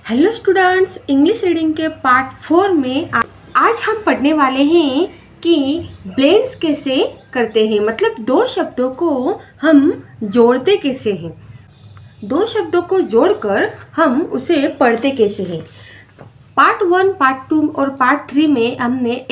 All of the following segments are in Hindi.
हेलो स्टूडेंट्स, इंग्लिश रीडिंग के पार्ट 4 में आज हम पढ़ने वाले हैं कि ब्लेंड्स कैसे करते हैं। मतलब दो शब्दों को हम जोड़ते कैसे हैं, दो शब्दों को जोड़कर हम उसे पढ़ते कैसे हैं। पार्ट 1, पार्ट 2 और पार्ट 3 में हमने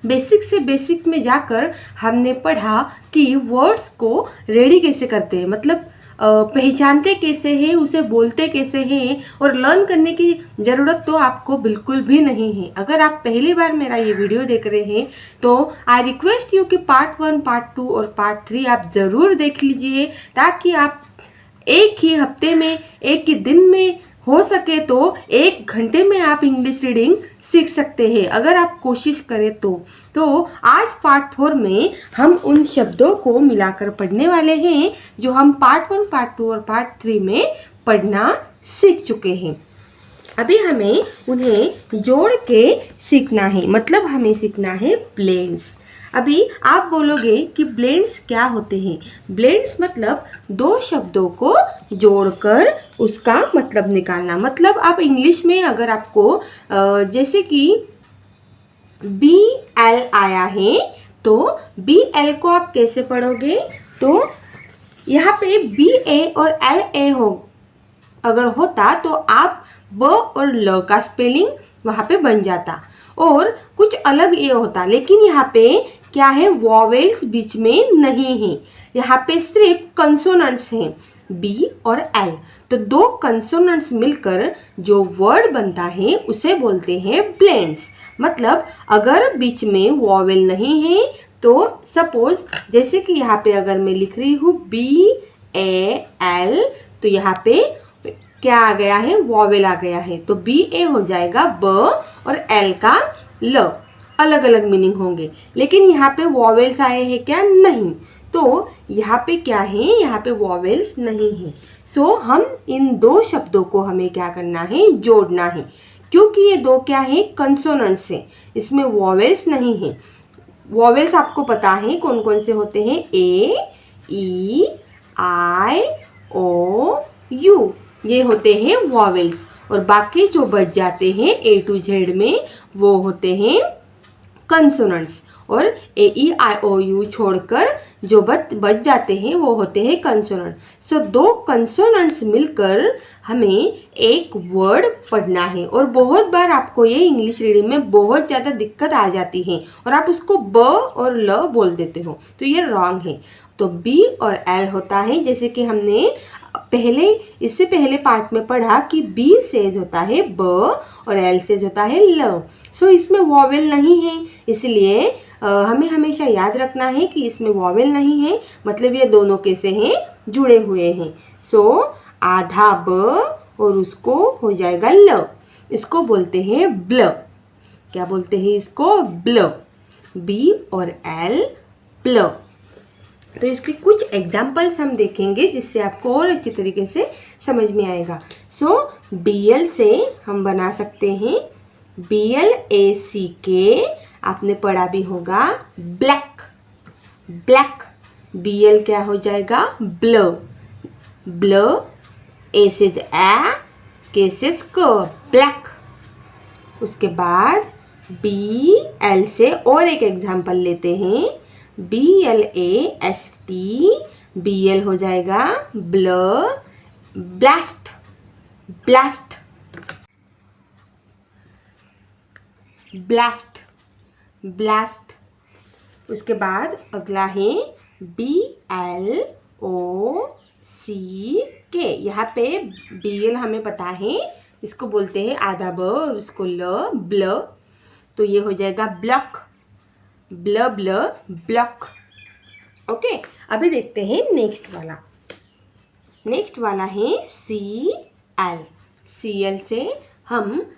बेसिक में जाकर हमने पढ़ा कि वर्ड्स को रेडी कैसे करते हैं, मतलब पहचानते कैसे हैं, उसे बोलते कैसे हैं। और लर्न करने की ज़रूरत तो आपको बिल्कुल भी नहीं है। अगर आप पहली बार मेरा ये वीडियो देख रहे हैं तो आई रिक्वेस्ट यू कि पार्ट 1, पार्ट 2 और पार्ट 3 आप ज़रूर देख लीजिए, ताकि आप एक ही हफ्ते में, एक ही दिन में, हो सके तो 1 घंटे में आप इंग्लिश रीडिंग सीख सकते हैं, अगर आप कोशिश करें तो आज पार्ट 4 में हम उन शब्दों को मिलाकर पढ़ने वाले हैं जो हम पार्ट 1, पार्ट 2 और पार्ट 3 में पढ़ना सीख चुके हैं। अभी हमें उन्हें जोड़ के सीखना है, मतलब हमें सीखना है ब्लेंड्स। अभी आप बोलोगे कि ब्लेंड्स क्या होते हैं। ब्लेंड्स मतलब दो शब्दों को जोड़कर उसका मतलब निकालना। मतलब आप इंग्लिश में अगर आपको जैसे कि BL आया है तो BL को आप कैसे पढ़ोगे, तो यहाँ पे BA और LA हो अगर होता तो आप ब और ल का स्पेलिंग वहाँ पे बन जाता और कुछ अलग ये होता। लेकिन यहाँ पे क्या है, वॉवेल्स बीच में नहीं है, यहाँ पे सिर्फ कंसोनेंट्स हैं, B और L। तो दो कंसोनेंट्स मिलकर जो वर्ड बनता है उसे बोलते हैं ब्लेंड्स। मतलब अगर बीच में वॉवेल नहीं है तो सपोज जैसे कि यहाँ पे अगर मैं लिख रही हूँ BAL, तो यहाँ पे क्या आ गया है, वॉवेल आ गया है, तो BA हो जाएगा ब और L का ल। अलग अलग मीनिंग होंगे, लेकिन यहाँ पे वॉवेल्स आए हैं क्या, नहीं। तो यहाँ पे क्या है, यहाँ पे वॉवेल्स नहीं है। सो हम इन दो शब्दों को हमें क्या करना है, जोड़ना है, क्योंकि ये दो क्या है, कंसोनेंट्स हैं, इसमें वॉवेल्स नहीं है। वॉवेल्स आपको पता है कौन कौन से होते हैं, A, E, I, O, U, ये होते हैं वॉवेल्स। और बाकी जो बच जाते हैं A to Z में वो होते हैं कंसोनेंट्स। और AEIOU छोड़कर जो बच जाते हैं वो होते हैं कंसोनेंट। सो दो कंसोनेंट्स मिलकर हमें एक वर्ड पढ़ना है। और बहुत बार आपको ये इंग्लिश रीडिंग में बहुत ज़्यादा दिक्कत आ जाती है और आप उसको ब और ल बोल देते हो, तो ये रॉन्ग है। तो B और L होता है, जैसे कि हमने इससे पहले पार्ट में पढ़ा कि B सेज होता है ब और L सेज होता है ल। सो इसमें वॉवेल नहीं है, इसलिए हमें हमेशा याद रखना है कि इसमें वॉवेल नहीं है, मतलब ये दोनों कैसे हैं, जुड़े हुए हैं। सो आधा ब और उसको हो जाएगा ल, इसको बोलते हैं ब्ल। क्या बोलते हैं इसको, ब्ल। B और L, ब्ल। तो इसके कुछ एग्जाम्पल्स हम देखेंगे जिससे आपको और अच्छी तरीके से समझ में आएगा। सो BL से हम बना सकते हैं BLACK, आपने पढ़ा भी होगा, ब्लैक। ब्लैक, BL क्या हो जाएगा, ब्ल। ब्ल, A से A, K से क, ब्लैक। उसके बाद BL से और एक एग्जाम्पल लेते हैं, BLAST, BL हो जाएगा ब्ल, ब्लास्ट। Blast, blast, blast. उसके बाद अगला है BLOCK। यहाँ पे BL हमें पता है, इसको बोलते हैं आधा ब और उसको ल, ब्ल। तो ये हो जाएगा ब्लॉक, ब्ल ब्ल, ब्लॉक। ओके, अभी देखते हैं नेक्स्ट वाला। नेक्स्ट वाला है CL। CL से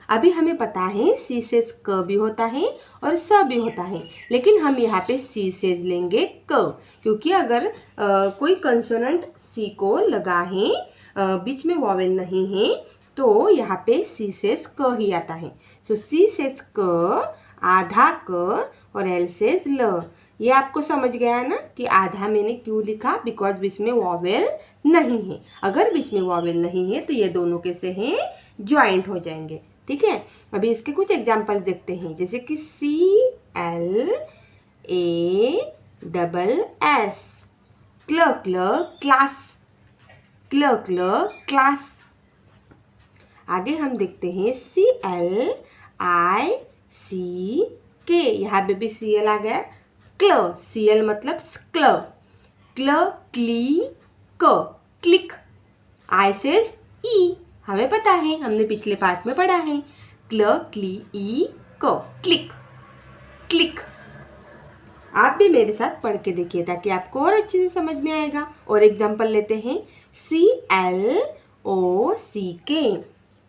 अभी हमें पता है C से क भी होता है और स भी होता है, लेकिन हम यहाँ पे C से लेंगे क, क्योंकि अगर कोई कंसोनेंट C को लगा है, बीच में वॉवेल नहीं है, तो यहाँ पे C से क ही आता है। सो C से क, आधा क और L से ल। ये आपको समझ गया ना कि आधा मैंने क्यों लिखा, बिकॉज बीच में वॉवेल नहीं है। अगर बीच में वॉवेल नहीं है तो ये दोनों कैसे हैं, ज्वाइंट हो जाएंगे। ठीक है, अभी इसके कुछ एग्जाम्पल देखते हैं, जैसे कि CLASS, क्लास, क्लास। आगे हम देखते हैं CLICK, यहाँ पे भी CL आ गया। CL मतलब क्लिक। I says E, हमें पता है, हमने पिछले पार्ट में पढ़ा है। क्लिक। आप भी मेरे साथ पढ़ के देखिए ताकि आपको और अच्छे से समझ में आएगा। और एग्जाम्पल लेते हैं,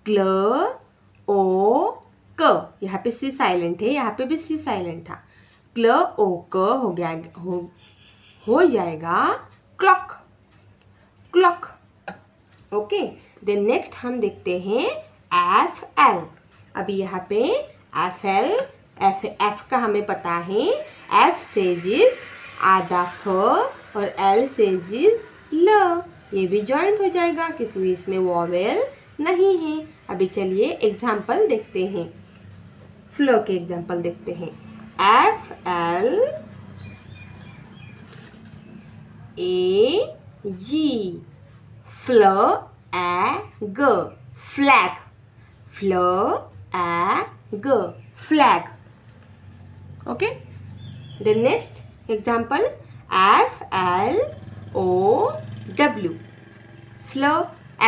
CLOCK, यहाँ पे C साइलेंट है, यहाँ पे भी C साइलेंट था। हो जाएगा क्लॉक। ओके, देन नेक्स्ट हम देखते हैं FL। अभी यहाँ पे F का हमें पता है, F says is आधा फ और L says is ल। ये भी जॉइंट हो जाएगा क्योंकि इसमें वॉवेल नहीं है। अभी चलिए एग्जाम्पल देखते हैं, फ्लो के एग्जाम्पल देखते हैं। FLAG, flag. Okay, the next example, FLOW, flow.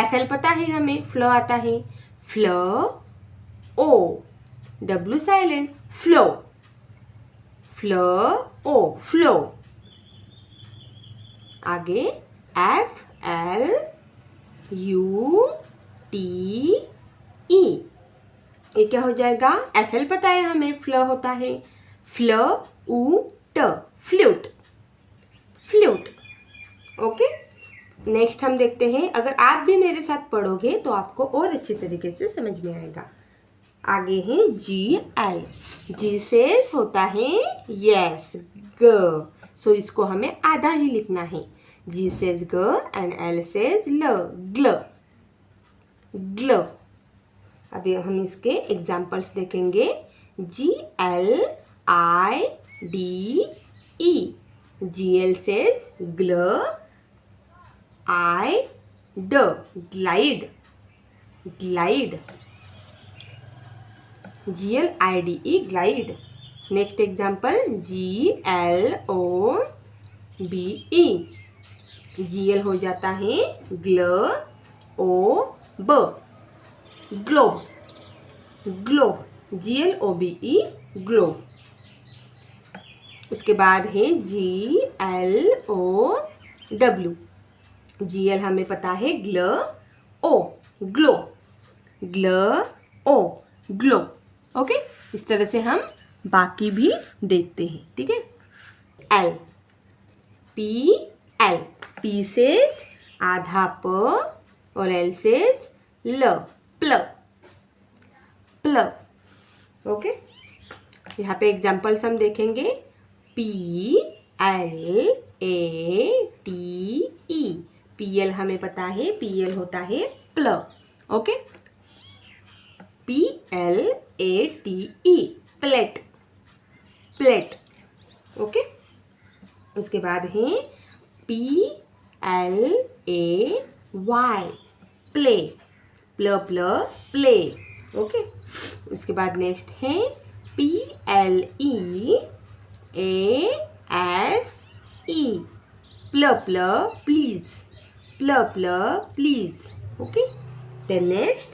FL पता है हमें, फ्लो आता है। W silent, flow. आगे FLUTE, ये क्या हो जाएगा? FL पता है हमें, फ्लो होता है। फ्लूट। ओके, नेक्स्ट हम देखते हैं, अगर आप भी मेरे साथ पढ़ोगे तो आपको और अच्छी तरीके से समझ में आएगा। आगे है GL। G सेज होता है यस, ग, सो इसको हमें आधा ही लिखना है। G सेज ग एंड L सेज ल, ग्ल। अभी हम इसके एग्जाम्पल्स देखेंगे। GLIDE, GL says glide, GLIDE, glide. Next example, GLOBE, GL हो जाता है ग्लोब, GLOBE, ग्लोब। उसके बाद है GLOW, GL हमें पता है ग्लो। ओके, इस तरह से हम बाकी भी देखते हैं। ठीक है, PL, P सेज आधा प और L सेज ल, प्ल। ओके, यहाँ पे एग्जाम्पल्स हम देखेंगे। PLATE, PL हमें पता है, PL होता है प्ल। Okay, PLATE, plate. ओके, उसके बाद है PLAY, प्ले, प्ले। ओके, उसके बाद नेक्स्ट है PLEASE, please. Okay, then next,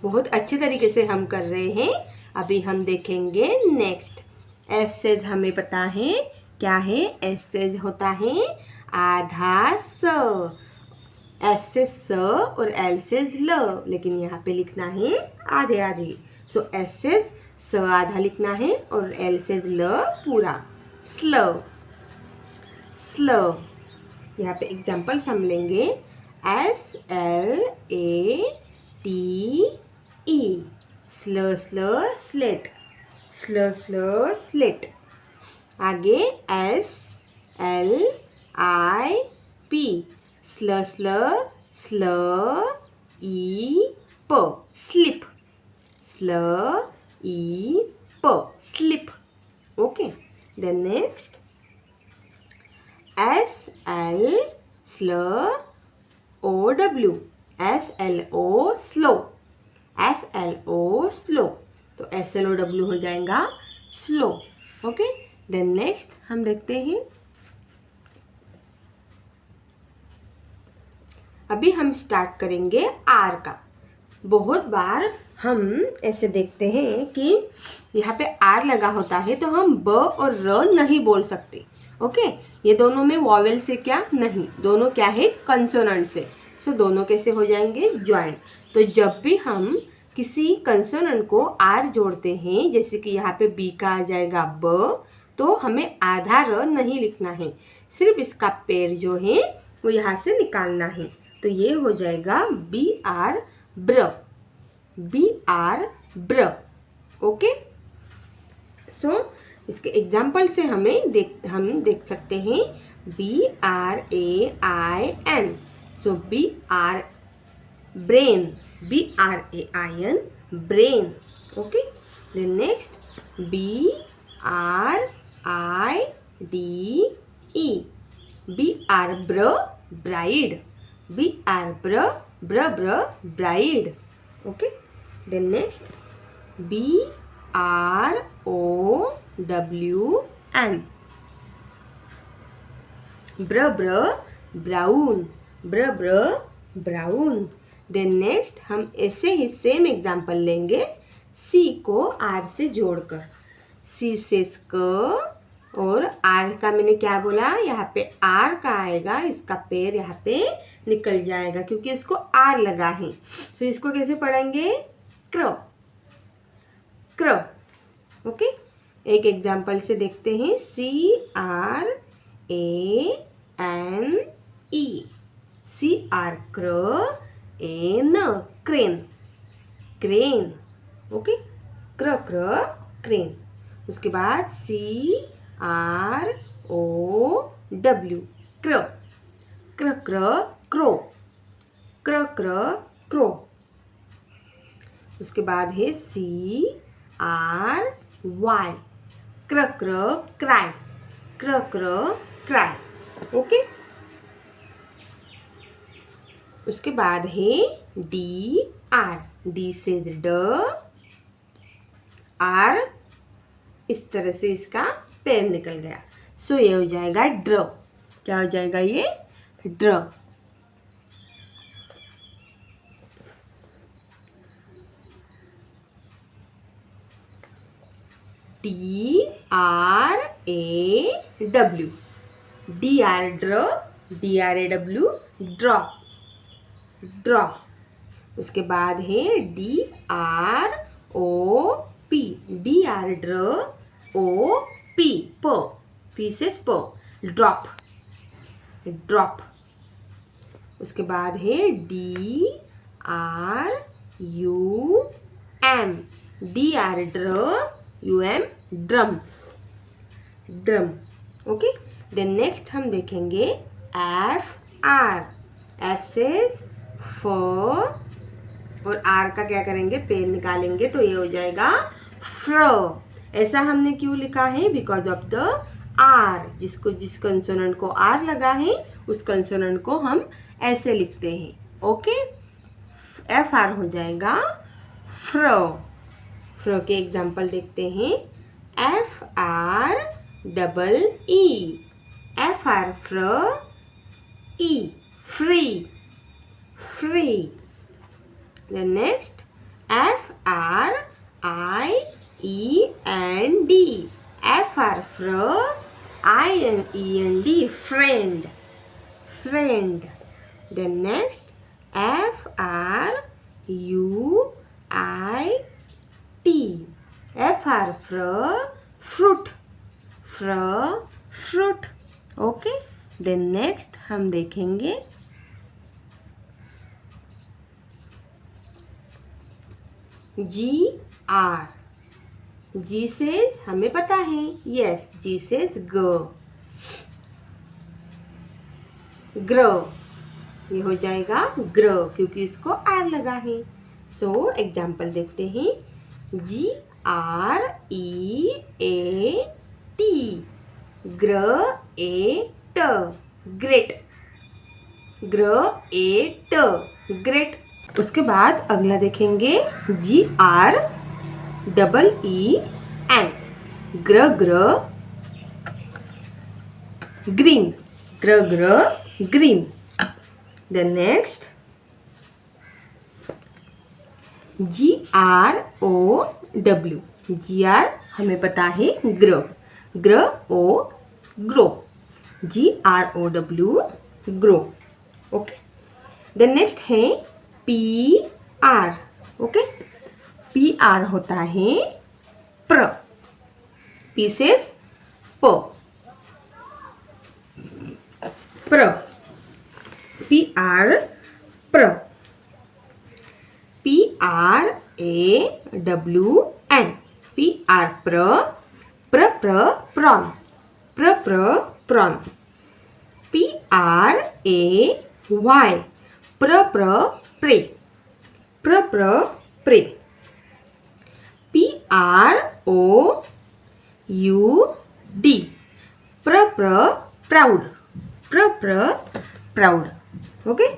बहुत अच्छे तरीके से हम कर रहे हैं। अभी हम देखेंगे नेक्स्ट। S सेज हमें पता है क्या है, S सेज होता है आधा स, S से स और L से ल, लेकिन यहाँ पे लिखना है आधे। सो S से स आधा लिखना है और L से ल पूरा, स्लो। यहाँ पे एग्जाम्पल्स हम लेंगे। SLATE, slow, slate. आगे S L I P स्ल स्ल स्ल ई प स्लिप स्ल ई प slip okay then next S L स्ल O W S L O slow S L O slow तो S L O W हो जाएगा स्लो ओके देन नेक्स्ट हम देखते हैं अभी हम स्टार्ट करेंगे आर का बहुत बार हम ऐसे देखते हैं कि यहाँ पे आर लगा होता है तो हम ब और र नहीं बोल सकते ओके ये दोनों में वॉवेल से क्या नहीं दोनों क्या है कंसोनेंट से सो दोनों कैसे हो जाएंगे ज्वाइंट तो जब भी हम किसी कंसोनेंट को आर जोड़ते हैं जैसे कि यहाँ पे बी का आ जाएगा ब तो हमें आधा र नहीं लिखना है सिर्फ इसका पैर जो है वो यहाँ से निकालना है तो ये हो जाएगा बी आर ब्र ओके सो इसके एग्जाम्पल से हम देख सकते हैं BRAIN सो BRAIN brain okay then next BRIDE bride bride okay then next BROWN brown then next हम ऐसे ही सेम एग्जाम्पल लेंगे सी को आर से जोड़कर सी से स्क और आर का मैंने क्या बोला यहाँ पे आर का आएगा इसका पैर यहाँ पे निकल जाएगा क्योंकि इसको आर लगा है तो इसको कैसे पढ़ेंगे क्र ओके एक एग्जाम्पल से देखते हैं CRANE क्रेन ओके क्रेन उसके बाद CROW क्रो उसके बाद है CRY क्राई ओके उसके बाद है डी से ड आर इस तरह से इसका पैर निकल गया सो ये हो जाएगा ड्र क्या हो जाएगा ये ड्र DRAW DRAW ड्रॉ उसके बाद है DROP P से ड्रॉप उसके बाद है DRUM drum okay then next हम देखेंगे F से और आर का क्या करेंगे पैर निकालेंगे तो ये हो जाएगा फ्र ऐसा हमने क्यों लिखा है बिकॉज ऑफ द आर जिस कंसोनेंट को आर लगा है उस कंसोनेंट को हम ऐसे लिखते हैं ओके FR हो जाएगा फ्र के एग्जाम्पल देखते हैं FREE free then next FRIEND INEND friend then next fruit okay then next हम देखेंगे G says हमें पता है, yes, G says ग, ग्र, ये हो जाएगा ग्र क्योंकि इसको आर लगा है। सो एग्जाम्पल देखते हैं। GREAT, great, great, great, great. उसके बाद अगला देखेंगे GREEN, ग्र, ग्रीन, ग्र, green. Then next GROW, GR हमें पता है ग्रो, ग्र ओ grow, GROW grow. Okay, then next है PR। ओके, PR होता है प्र, P says प, प्र, PR प्र, PRAWN, PR प्र, प्र प्रॉन, प्र प्रॉन, PRAY, प्र प्रे, प्र प्रे, PROUD, प्र प्राउड, प्र proud. Okay,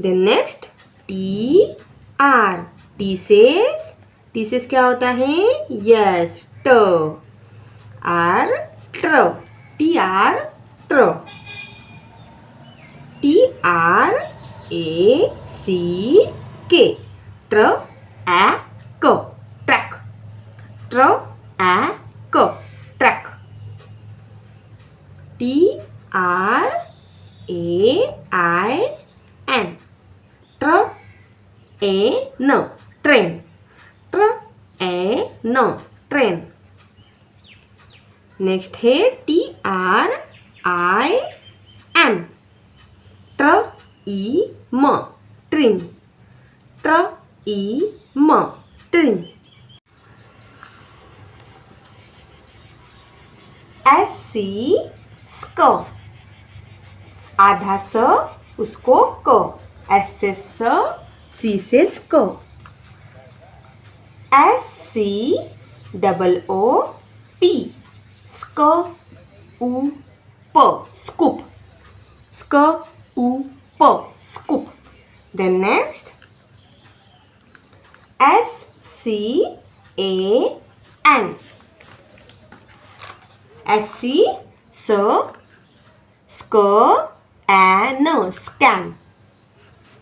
then next TR, T says क्या होता है? यस, ट, आर ट्र, TR ट्र, TRACK, ट्र ए क, ट्रैक, ट्र ए क, ट्रैक, TRAIN, ट्र ए न, ट्रेन, ट्र ए न, ट्रेन। नेक्स्ट है TRIM, ट्र ई म, ट्रिम, ट्र ई म, ट्रिम। SC, स्क, आधा स उसको क, S से स, C से स्क। SCOOP, स्क उ प, स्कूप, स्क उ प, scoop. Then next SCAN, SC स, स्क ए न, स्कैन,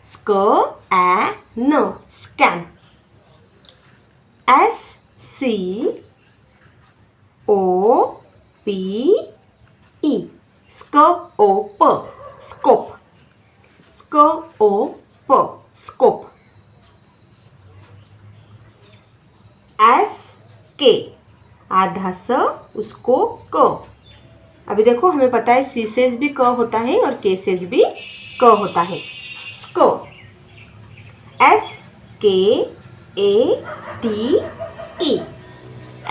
स्क ए न, scan. SCOPE, scope, scope, scope, scope. SK, आधा स उसको क। अभी देखो हमें पता है C सेज भी क होता है और K सेज भी क होता है, स्को। SKATE,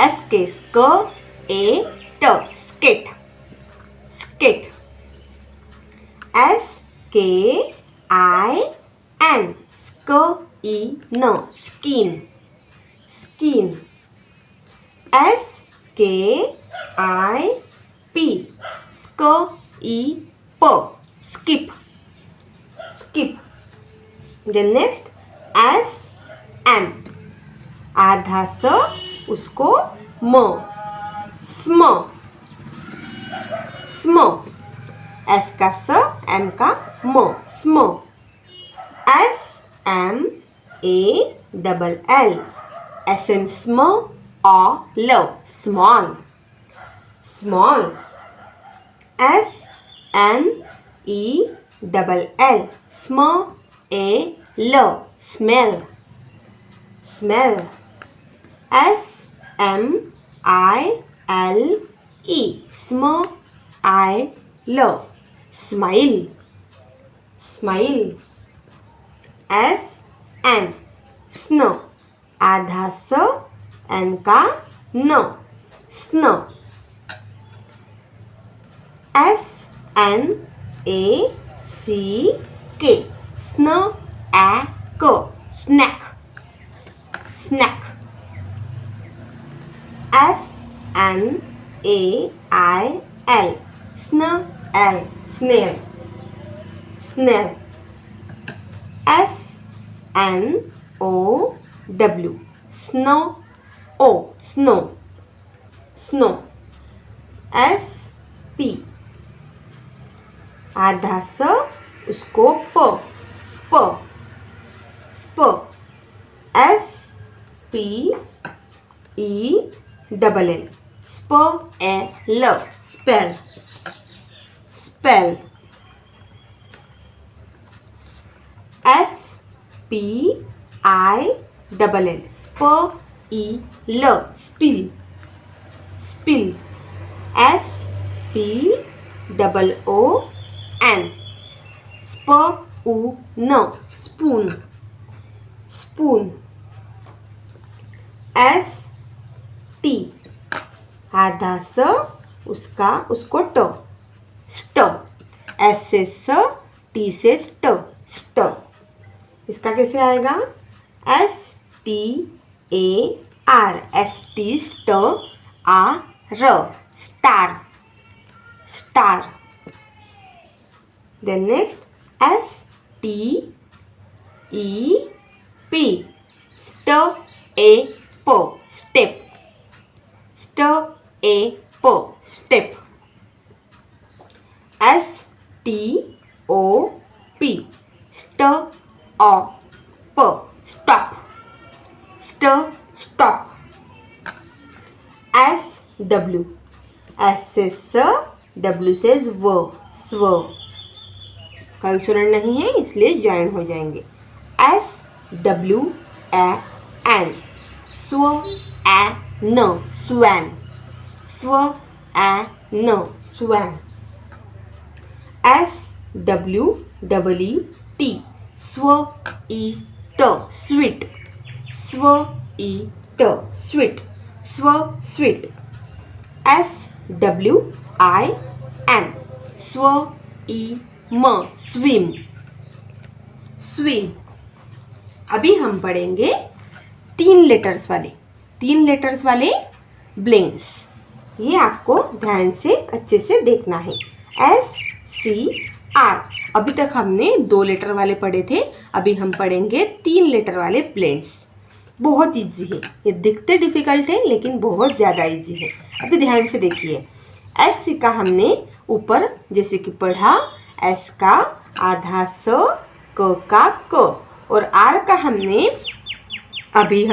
SK स्क ए ट, स्केट, स्केट। SKIN, स्क ई न, स्किन, स्किन। SKIP, स्क ई प, skip, skip. Then next SM, आधा स उसको म, स्म, स्म, S का स, M का म, स्म। SMALL, SM स्म ऑल, स्मॉल, स्मॉल। SMELL, स्म ए ल, स्मेल, स्मेल। SMILE, स्म आई ल, स्माइल, स्माइल। SN, स्न, आधा स, एन का न, स्न। SNACK, snack, snack, snack. SNAIL, snail, snail, snail. SNOW, snow, snow, snow. SP, आधा स उसको प, स्प, स्प। SPELL, SPEL, spell, spell. SPILL, spill, spill. SPOON, spoon, spoon. ST, आधा स उसको ट, स्ट। S से स, T से स्ट, स्ट। इसका कैसे आएगा? STAR, ST स्ट आ र, star, star. Then next STEP, step, step, step, step. STOP, stop, stop, stop. SW, S से स, W से व, स्व। कंसोनेंट नहीं है इसलिए ज्वाइन हो जाएंगे. SWAN, SWAN, SWAN, SWAN, SWAN. SWEET, sweet, sweet, sweet, sweet, sweet. SWIM, swim, swim. अभी हम पढ़ेंगे 3 लेटर्स वाले ब्लेंड्स. ये आपको ध्यान से अच्छे से देखना है. SCR. अभी तक हमने 2 लेटर वाले पढ़े थे. अभी हम पढ़ेंगे 3 लेटर वाले ब्लेंड्स. बहुत इजी है. ये दिखते डिफिकल्ट है लेकिन बहुत ज़्यादा इजी है. अभी ध्यान से देखिए. S का हमने ऊपर जैसे कि पढ़ा, S का आधा स, क का क, और R का हमने अभी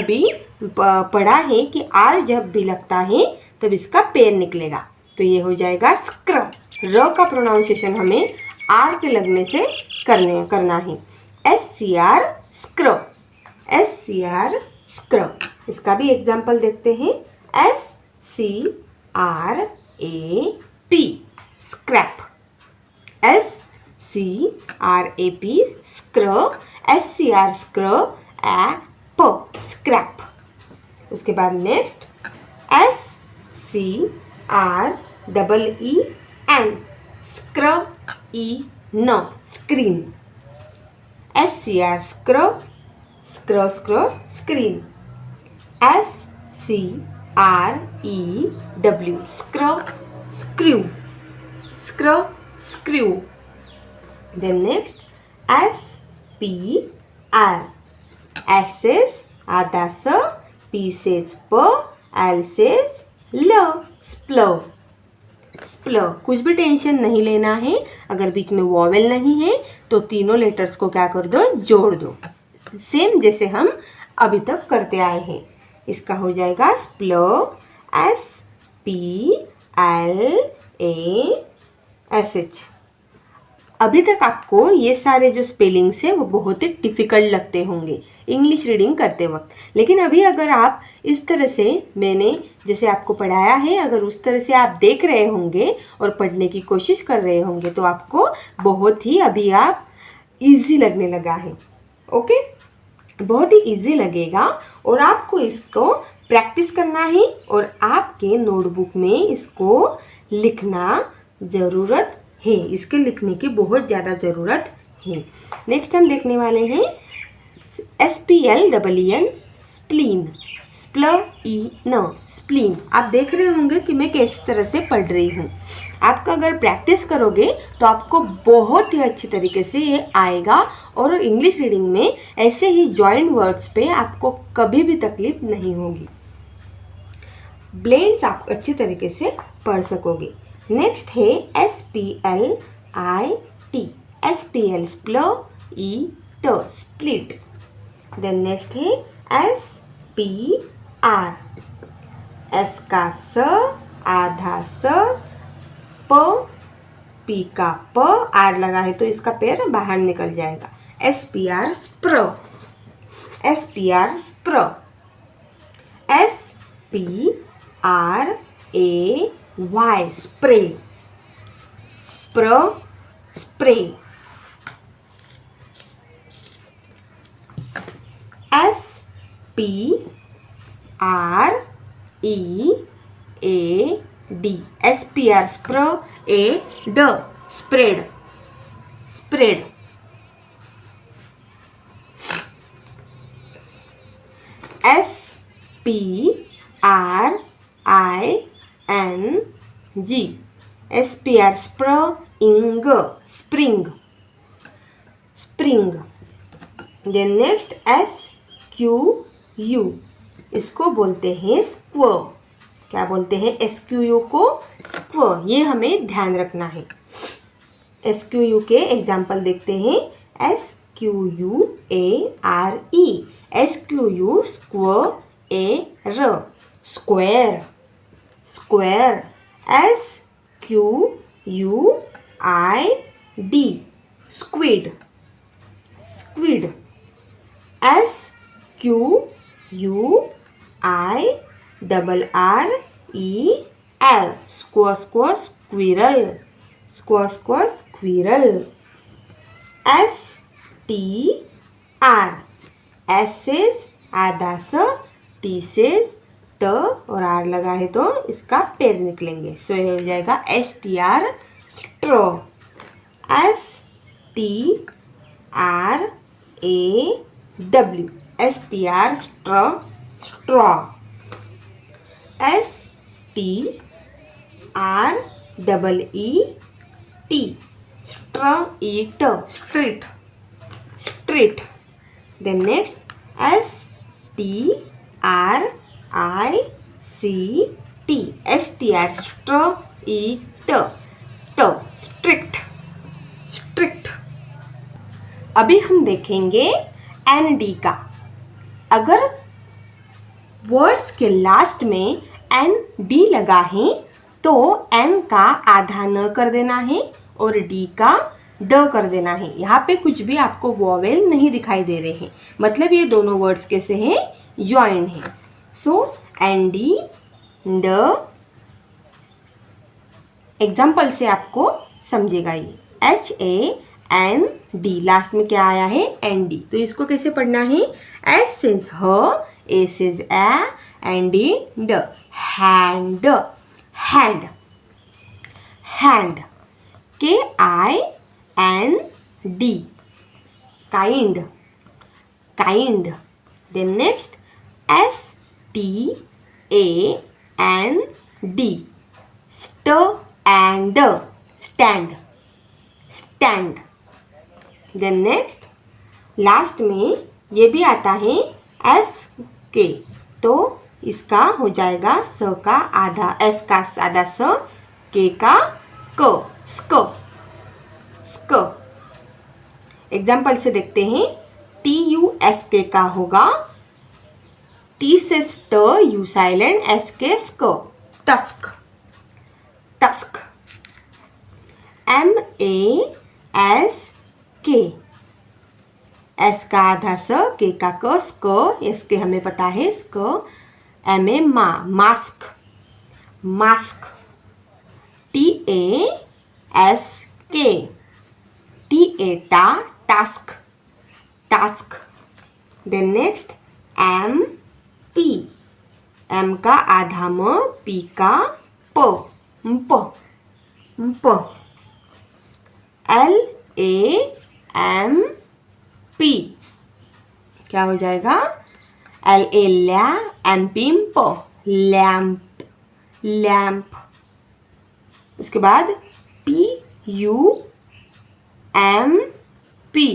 पढ़ा है कि R जब भी लगता है तब इसका पैर निकलेगा, तो ये हो जाएगा स्क्र. र का प्रोनाउंसिएशन हमें R के लगने से करना है. SCR, square, SCR, square. इसका भी एग्जाम्पल देखते हैं. SCRAP, scrap, SCRAP, square, SCR, square, app, scrap. उसके बाद नेक्स्ट SCREEN, स्क्र, न, screen. SCR, square, square, square, screen. SCREW, square, screw, square, screw. Then next SPL, S says आधा स, P says प, L says ल, स्प्ल, स्प्ल. कुछ भी टेंशन नहीं लेना है. अगर बीच में वॉवेल नहीं है तो तीनों लेटर्स को क्या कर दो, जोड़ दो, सेम जैसे हम अभी तक करते आए हैं. इसका हो जाएगा स्प्ल, SPLASH. अभी तक आपको ये सारे जो स्पेलिंग्स है वो बहुत ही डिफ़िकल्ट लगते होंगे इंग्लिश रीडिंग करते वक्त, लेकिन अभी अगर आप इस तरह से मैंने जैसे आपको पढ़ाया है, अगर उस तरह से आप देख रहे होंगे और पढ़ने की कोशिश कर रहे होंगे तो आपको बहुत ही अभी आप इजी लगने लगा है. ओके, बहुत ही इजी लगेगा और आपको इसको प्रैक्टिस करना है और आपके नोटबुक में इसको लिखना ज़रूरत है। इसके लिखने की बहुत ज़्यादा ज़रूरत है। नेक्स्ट हम देखने वाले हैं SPLEEN स्प्लीन, स्प्लीन। आप देख रहे होंगे कि मैं किस तरह से पढ़ रही हूँ। आपका अगर प्रैक्टिस करोगे तो आपको बहुत ही अच्छी तरीके से ये आएगा और इंग्लिश रीडिंग में ऐसे ही जॉइंट वर्ड्स पे आपको कभी भी तकलीफ नहीं होगी। ब्लेंड्स आप अच्छी तरीके से पढ़ सकोगे। नेक्स्ट है SPLIT, स्प्लिट। देन नेक्स्ट है SPR, S का स, आधा स, पी का प, आर लगा है तो इसका पैर बाहर निकल जाएगा। SPR स्प्र, SPRAY, spray, spray. SPREAD, spread, spread. SPRING, spring, spring. Then next SQU, इसको बोलते हैं स्क्व। क्या बोलते हैं SQU को? स्क्व। ये हमें ध्यान रखना है। SQU के एग्जाम्पल देखते हैं। SQUARE, SQU square, square, square. SQUID, squid, squid. SQUIRREL, squirrel, squirrel. STR, S से आधा स, T से ट और आर लगा है तो इसका पैर निकलेंगे, सो ये हो जाएगा STR, straw. STRAW, STR straw, straw. STREET, street, street, street. Then next STRICT, STR strict, strict. अभी हम देखेंगे ND का। अगर वर्ड्स के लास्ट में ND लगा है तो N का आधा न कर देना है और D का ड कर देना है। यहाँ पे कुछ भी आपको वॉवेल नहीं दिखाई दे रहे हैं, मतलब ये दोनों वर्ड्स कैसे हैं? जॉइन है। सो ND, ड। एग्जाम्पल से आपको समझेगा ये। HAND, लास्ट में क्या आया है? ND। तो इसको कैसे पढ़ना है? S says ह, A says a, ND ड, hand, hand, hand. KIND, kind, kind. Then next STAND, stand, stand, stand. Then next last में ये भी आता है SK, तो इसका हो जाएगा स का आधा, S का आधा स, K का क, स्क, स्क। एग्जाम्पल से देखते हैं। TUSK का होगा T से ट, U साइलेंट, SK स्क, टस्क, टस्क। MASK, S का आधा स, K का क, स्क, SK हमें पता है स्क। MA mask, mask. TASK, task, task. Then next M P, M का आधा म, पी का प, प, एल ए एम पी, क्या हो जाएगा? एल ए ल्या, एम पी प, लैम्प, लैम्प। उसके बाद P U M P,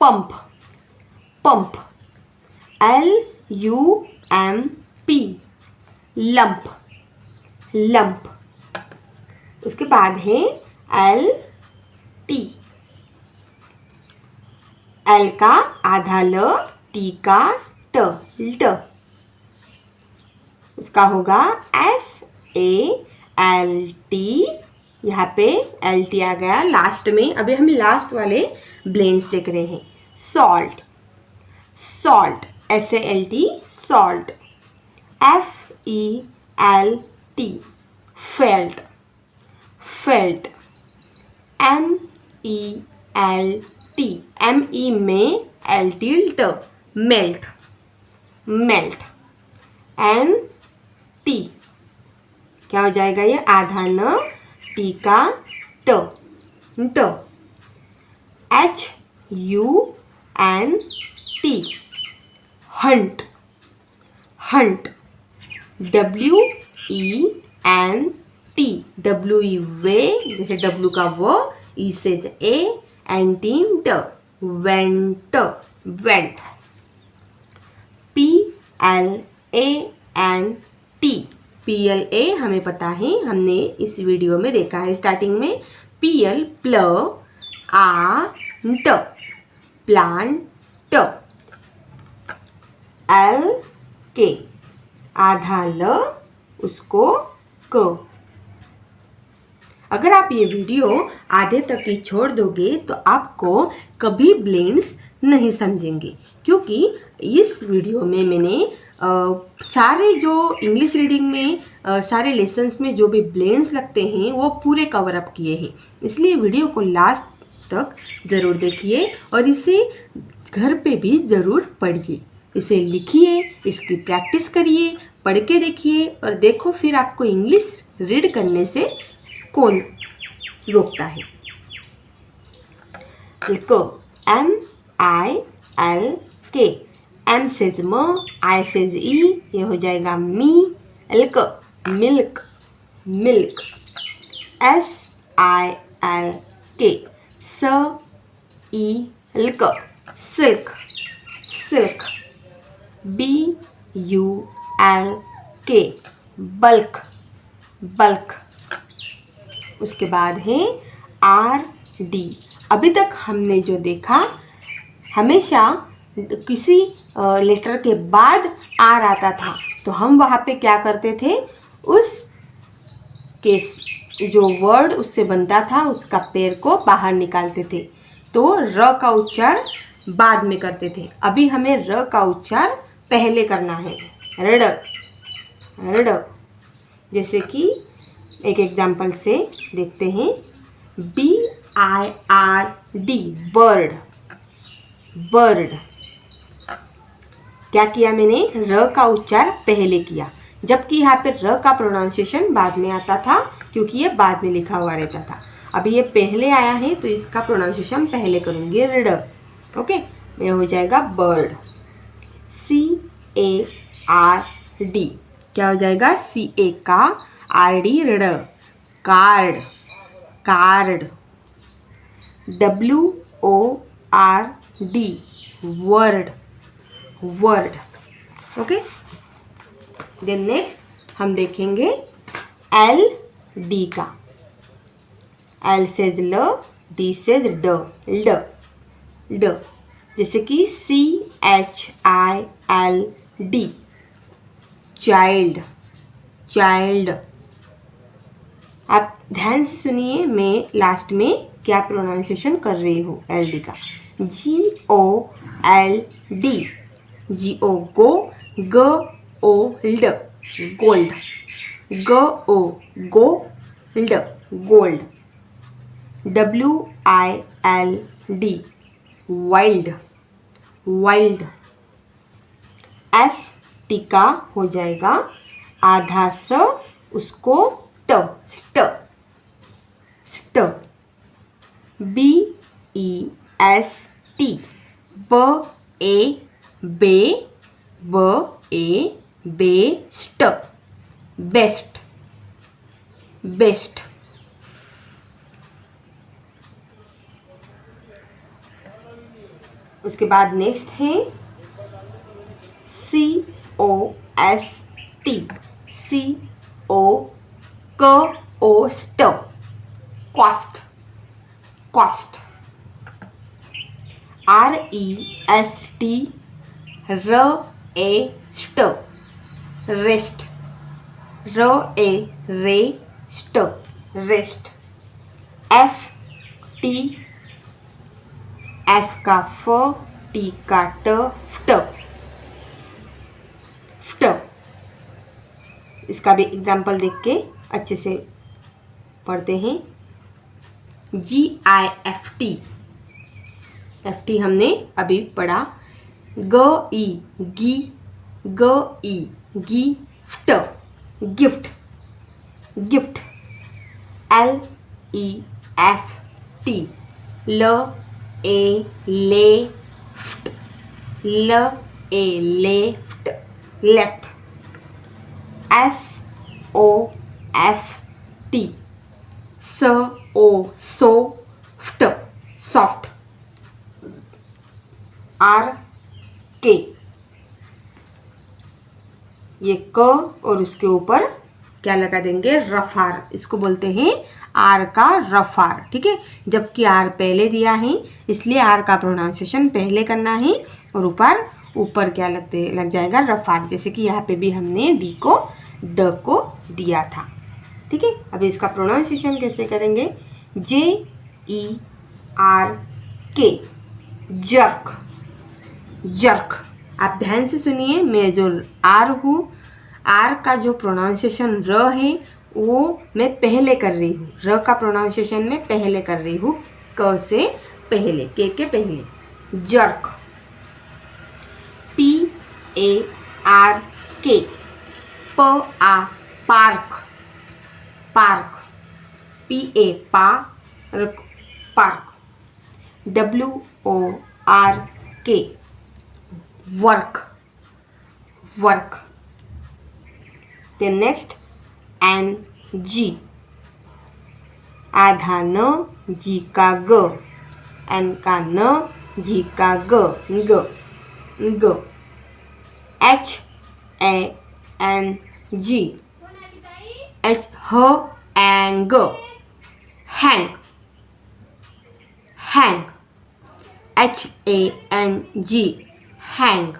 pump, pump, L U M P, lump, lump. उसके बाद है एल टी, एल का आधा ल, टी का ट, ट। उसका होगा एस ए एल टी, यहाँ पे एल टी आ गया लास्ट में। अभी हम लास्ट वाले ब्लेंड्स देख रहे हैं। Salt, salt, S A L T, salt, F E L T, felt, felt, M E L T, M E में एल टी ट, मेल्ट, मेल्ट, एन टी, क्या हो जाएगा ये? आधा न, टी का ट, ट, H U N T, hunt, hunt, W E N T, W E वे, जैसे डब्ल्यू का वो, ई से ए, एन टी ट, went, went, P L A N T, P L A हमें पता है, हमने इस वीडियो में देखा है स्टार्टिंग में। पी एल प्ल आ ट, प्लांट, एल के आधा ल, उसको क। अगर आप ये वीडियो आधे तक ही छोड़ दोगे तो आपको कभी ब्लेंड्स नहीं समझेंगे, क्योंकि इस वीडियो में मैंने सारे जो इंग्लिश रीडिंग में सारे लेसन्स में जो भी ब्लेंड्स लगते हैं वो पूरे कवर अप किए हैं। इसलिए वीडियो को लास्ट तक ज़रूर देखिए और इसे घर पे भी ज़रूर पढ़िए, इसे लिखिए, इसकी प्रैक्टिस करिए, पढ़ के देखिए और देखो फिर आपको इंग्लिश रीड करने से कौन रोकता है। लिखो M I L K, M सेज म, आई सेज ई, ये हो जाएगा मी, एल्क milk, milk, S I L K, स ई एल्क silk, silk, B U L K, bulk, bulk. उसके बाद है आर डी। अभी तक हमने जो देखा, हमेशा किसी लेटर के बाद आर आता था तो हम वहाँ पे क्या करते थे, उस केस जो वर्ड उससे बनता था उसका पैर को बाहर निकालते थे, तो र का उच्चार बाद में करते थे। अभी हमें र का उच्चार पहले करना है, रड, रड। जैसे कि एक एग्जाम्पल से देखते हैं, B I R D, bird, bird. क्या किया मैंने? र का उच्चार पहले किया, जबकि यहाँ पे र का प्रोनाउंसिएशन बाद में आता था, क्योंकि ये बाद में लिखा हुआ रहता था। अभी ये पहले आया है तो इसका प्रोनाउंसिएशन पहले करूँगी, रड। ओके, ये हो जाएगा bird, C A R D, क्या हो जाएगा? सी ए का आर डी, रड, card, card, W O R D, word, word. Okay, then next हम देखेंगे एल डी का। एल सेज ल, डी सेज ड, ड, ड। जैसे कि C H I L D, child, child. आप ध्यान से सुनिए, मैं लास्ट में क्या प्रोनाउंसिएशन कर रही हूँ एल डी का। जी ओ एल डी, जी ओ गो, ग ओ ल्ड, गोल्ड, ग ओ गो ल्ड, gold. WILD wild, wild. S टीका हो जाएगा आधा स, उसको ट, स्ट, स्ट। BEST बे, बेस्ट, बेस्ट, बेस्ट। उसके बाद नेक्स्ट है COST, cost, cost, cost. REST rest, rest, rest, rest. FT F का फ, T का ट, फ्ट, फ्ट। इसका भी एग्जाम्पल देख के अच्छे से पढ़ते हैं। GIFT, FT हमने अभी पढ़ा। GI गी, GI gift, gift, gift. LEFT left, left, left. SOFT soft, soft. RK ये क और उसके ऊपर क्या लगा देंगे, रफार। इसको बोलते हैं आर का रफार, ठीक है। जबकि आर पहले दिया है इसलिए आर का प्रोनाउंसिएशन पहले करना है और ऊपर क्या लग जाएगा, रफार। जैसे कि यहाँ पे भी हमने डी को ड को दिया था, ठीक है। अब इसका प्रोनाउंसिएशन कैसे करेंगे, JERK जर्क, जर्क। आप ध्यान से सुनिए, मैं जो आर हूँ, आर का जो प्रोनाउंसिएशन र है वो मैं पहले कर रही हूँ। र का प्रोनाउंसिएशन मैं पहले कर रही हूँ, क से पहले, के पहले। Jerk. PARK park, park. Park, park. WORK work, work. then next NG आधा न, जी का ग, एन का न, जी का ग, ग, ग। HANG hang, hang, hang. HANG hang.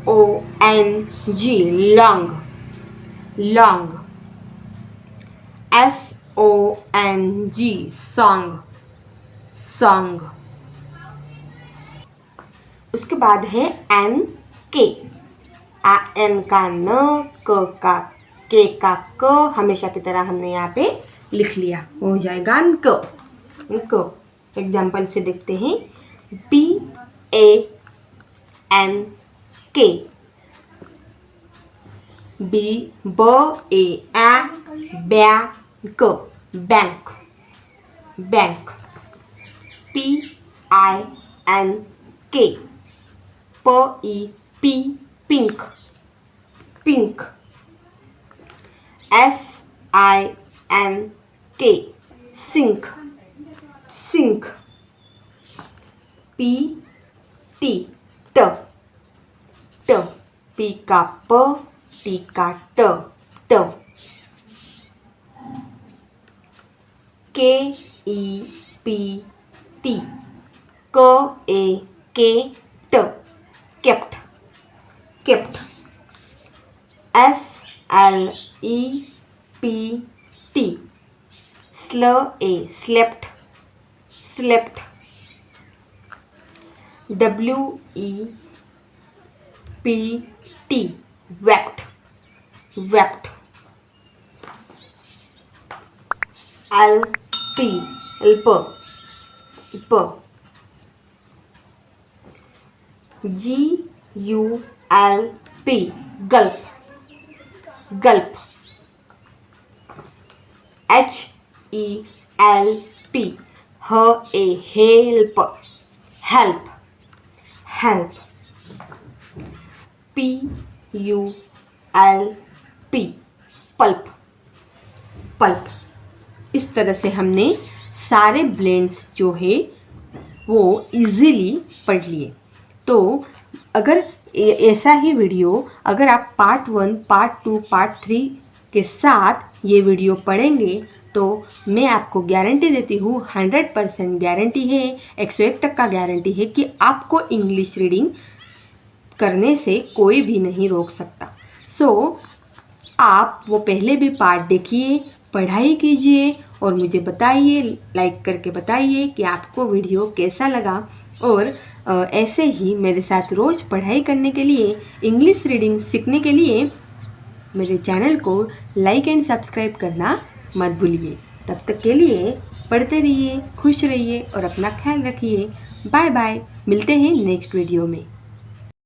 LONG long, long. SONG song, song. उसके बाद है NK एन का न, क का के का क, हमेशा की तरह हमने यहाँ पे लिख लिया, हो जाएगा NK, NK। एग्जाम्पल से देखते हैं। BANK bank, bank, bank. PINK pink, pink. SINK sink, sink. PT ट, P का प, T का ट, ट। KEPT kept, kept, kept. SLEPT slept, slept. WEPT wept, wept. LP, elp, ip. GULP, gulp, gulp. HELP, help, help, help. PULP, pulp, pulp. इस तरह से हमने सारे ब्लेंड्स जो है वो इजीली पढ़ लिए। तो अगर ऐसा ही वीडियो अगर आप पार्ट 1, पार्ट 2, पार्ट 3 के साथ ये वीडियो पढ़ेंगे तो मैं आपको गारंटी देती हूँ, 100% गारंटी है, 101% गारंटी है कि आपको इंग्लिश रीडिंग करने से कोई भी नहीं रोक सकता। आप वो पहले भी पार्ट देखिए, पढ़ाई कीजिए और मुझे बताइए, लाइक करके बताइए कि आपको वीडियो कैसा लगा। और ऐसे ही मेरे साथ रोज़ पढ़ाई करने के लिए, इंग्लिश रीडिंग सीखने के लिए मेरे चैनल को लाइक एंड सब्सक्राइब करना मत भूलिए। तब तक के लिए पढ़ते रहिए, खुश रहिए और अपना ख्याल रखिए। बाय बाय, मिलते हैं नेक्स्ट वीडियो में।